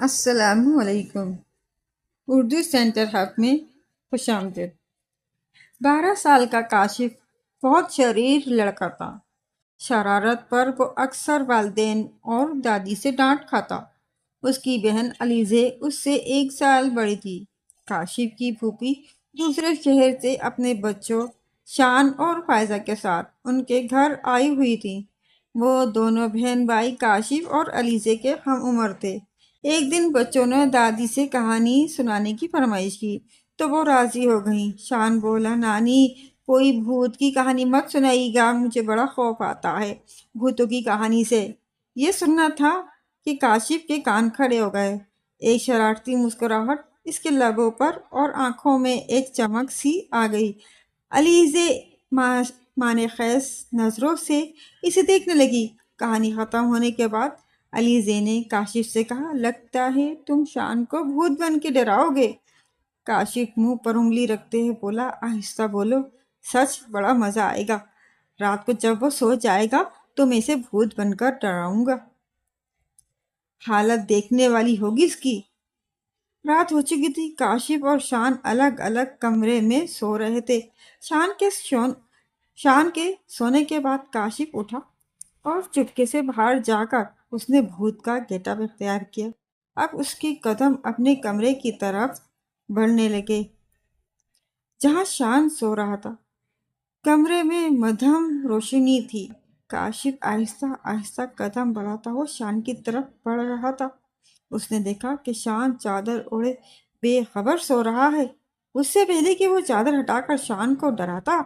السلام علیکم۔ Urdu centre hub میں خوش آمدید۔ 12 سال کا کاشف بہت شریر لڑکا تھا۔ شرارت پر وہ اکثر والدین اور دادی سے ڈانٹ کھاتا۔ اس کی بہن علیزے اس سے 1 سال بڑی تھی۔ کاشف کی پھوپھی دوسرے شہر سے اپنے بچوں شان اور فائزہ کے ساتھ ان کے گھر آئی ہوئی تھی۔ وہ دونوں بہن بھائی کاشف اور علیزے کے ہم عمر تھے۔ ایک دن بچوں نے دادی سے کہانی سنانے کی فرمائش کی تو وہ راضی ہو گئیں۔ شان بولا، نانی کوئی بھوت کی کہانی مت سنائیے گا، مجھے بڑا خوف آتا ہے بھوتوں کی کہانی سے۔ یہ سننا تھا کہ کاشف کے کان کھڑے ہو گئے۔ ایک شرارتی مسکراہٹ اس کے لبوں پر اور آنکھوں میں ایک چمک سی آ گئی۔ علیزے مانے خیز نظروں سے اسے دیکھنے لگی۔ کہانی ختم ہونے کے بعد علیزے نے کاشف سے کہا، لگتا ہے تم شان کو بھوت بن کے ڈراؤ گے۔ کاشف منہ پر انگلی رکھتے ہوئے بولا، آہستہ بولو، سچ بڑا مزہ آئے گا۔ رات کو جب وہ سو جائے گا تو میں اسے بھوت بن کر ڈراؤں گا۔ حالت دیکھنے والی ہوگی اس کی۔ رات ہو چکی تھی۔ کاشف اور شان الگ الگ کمرے میں سو رہے تھے۔ شان کے سونے کے بعد کاشف اٹھا اور چپکے سے باہر جا کر اس نے بھوت کا گیٹ اپ اختیار کیا۔ اب اس کے قدم اپنے کمرے کی طرف بڑھنے لگے جہاں شان سو رہا تھا۔ کمرے میں مدھم روشنی تھی۔ کاشف آہستہ آہستہ قدم بڑھاتا ہوا شان کی طرف بڑھ رہا تھا۔ اس نے دیکھا کہ شان چادر اوڑھے بے خبر سو رہا ہے۔ اس سے پہلے کہ وہ چادر ہٹا کر شان کو ڈراتا،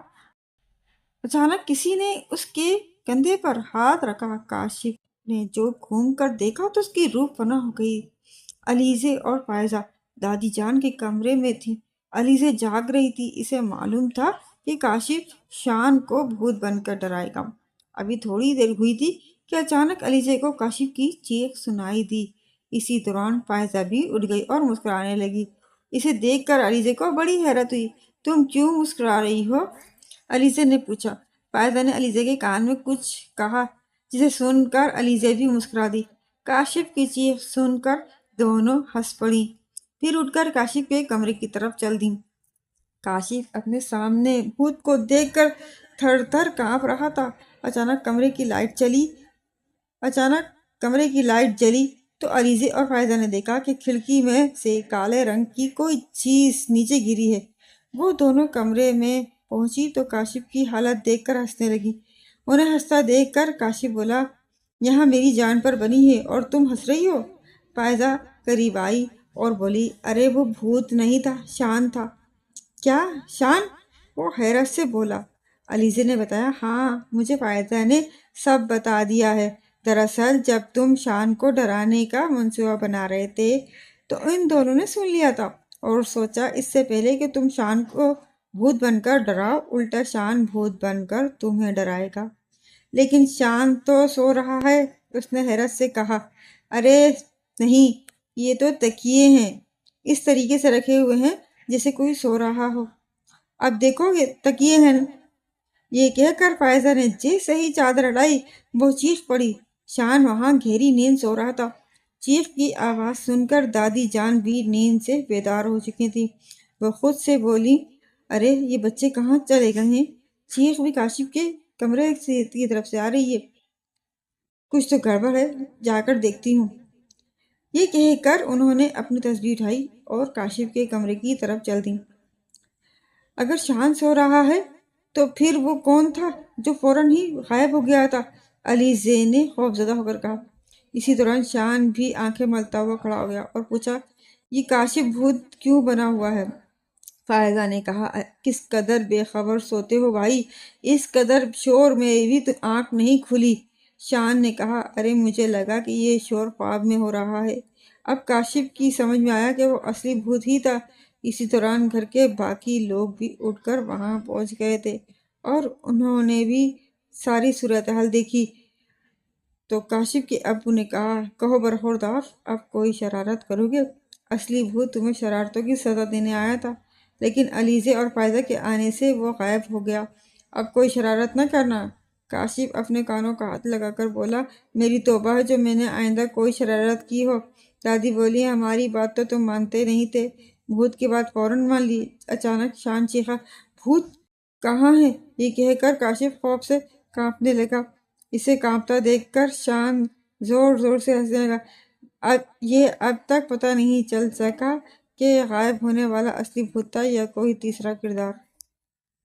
اچانک کسی نے اس کے کندھے پر ہاتھ رکھا۔ کاشف نے جو گھوم کر دیکھا تو اس کی روح فنا ہو گئی۔ علیزے اور فائزہ دادی جان کے کمرے میں تھی۔ علیزے جاگ رہی تھی۔ اسے معلوم تھا کہ کاشف شان کو بھوت بن کر ڈرائے گا۔ ابھی تھوڑی دیر ہوئی تھی کہ اچانک علیزے کو کاشف کی چیخ سنائی دی۔ اسی دوران فائزہ بھی اٹھ گئی اور مسکرانے لگی۔ اسے دیکھ کر علیزے کو بڑی حیرت ہوئی۔ تم کیوں مسکرا رہی ہو؟ علیزے نے پوچھا۔ فائزہ نے علیزے کے کان میں کچھ کہا جسے سن کر علیزے بھی مسکرا دی۔ کاشف کی چیخ سن کر دونوں ہنس پڑیں، پھر اٹھ کر کاشف کے کمرے کی طرف چل دیں۔ کاشف اپنے سامنے بھوت کو دیکھ کر تھر تھر کانپ رہا تھا۔ اچانک کمرے کی لائٹ جلی تو علیزے اور فائزہ نے دیکھا کہ کھڑکی میں سے کالے رنگ کی کوئی چیز نیچے گری ہے۔ وہ دونوں کمرے میں پہنچی تو کاشف کی حالت دیکھ کر ہنسنے لگی۔ انہیں ہنستا دیکھ کر کاشف بولا، یہاں میری جان پر بنی ہے اور تم ہنس رہی ہو؟ فائزہ قریب آئی اور بولی، ارے وہ بھوت نہیں تھا، شان تھا۔ کیا شان؟ وہ حیرت سے بولا۔ علیزے نے بتایا، ہاں مجھے فائزہ نے سب بتا دیا ہے۔ دراصل جب تم شان کو ڈرانے کا منصوبہ بنا رہے تھے تو ان دونوں نے سن لیا تھا اور سوچا اس سے پہلے کہ تم شان کو بھوت بن کر ڈراؤ، الٹا شان بھوت بن کر تمہیں ڈرائے گا۔ لیکن شان تو سو رہا ہے۔ اس نے حیرت سے کہا، ارے نہیں، یہ تو تکیے ہیں، اس طریقے سے رکھے ہوئے ہیں جیسے کوئی سو رہا ہو۔ اب دیکھو گے تکیے ہیں۔ یہ کہہ کر فائزہ نے جیسے ہی چادر ہٹائی وہ چیخ پڑی۔ شان وہاں گہری نیند سو رہا تھا۔ چیخ کی آواز سن کر دادی جان بھی نیند سے بیدار ہو چکی تھی۔ وہ خود سے بولی، ارے یہ بچے کہاں چلے گئے ہیں؟ چیخ بھی کاشف کے کمرے کی طرف سے آ رہی ہے۔ کچھ تو گڑبڑ ہے، جا کر دیکھتی ہوں۔ یہ کہہ کر انہوں نے اپنی تسبیح اٹھائی اور کاشف کے کمرے کی طرف چل دیں۔ اگر شان سو رہا ہے تو پھر وہ کون تھا جو فوراً ہی غائب ہو گیا تھا؟ علیزے نے خوفزدہ ہو کر کہا۔ اسی دوران شان بھی آنکھیں ملتا ہوا کھڑا ہو گیا اور پوچھا، یہ کاشف بھوت کیوں بنا ہوا ہے؟ فائزہ نے کہا، کس قدر بے خبر سوتے ہو بھائی، اس قدر شور میں بھی تو آنکھ نہیں کھلی۔ شان نے کہا، ارے مجھے لگا کہ یہ شور خواب میں ہو رہا ہے۔ اب کاشف کی سمجھ میں آیا کہ وہ اصلی بھوت ہی تھا۔ اسی دوران گھر کے باقی لوگ بھی اٹھ کر وہاں پہنچ گئے تھے اور انہوں نے بھی ساری صورتحال دیکھی تو کاشف کے ابو نے کہا، کہو برخوردار، اب کوئی شرارت کرو گے؟ اصلی بھوت تمہیں شرارتوں کی سزا دینے آیا تھا، لیکن علیزے اور فائزہ کے آنے سے وہ غائب ہو گیا۔ اب کوئی شرارت نہ کرنا۔ کاشف اپنے کانوں کا ہاتھ لگا کر بولا، میری توبہ ہے جو میں نے آئندہ کوئی شرارت کی ہو۔ دادی بولی، ہماری بات تو تم مانتے نہیں تھے، بھوت کی بات فوراً مان لی۔ اچانک شان چیخا، بھوت کہاں ہے؟ یہ کہہ کر کاشف خوف سے کانپنے لگا۔ اسے کانپتا دیکھ کر شان زور زور سے ہنسنے لگا۔ یہ اب تک پتہ نہیں چل سکا کہ غائب ہونے والا اصلی بھوت تھا یا کوئی تیسرا کردار۔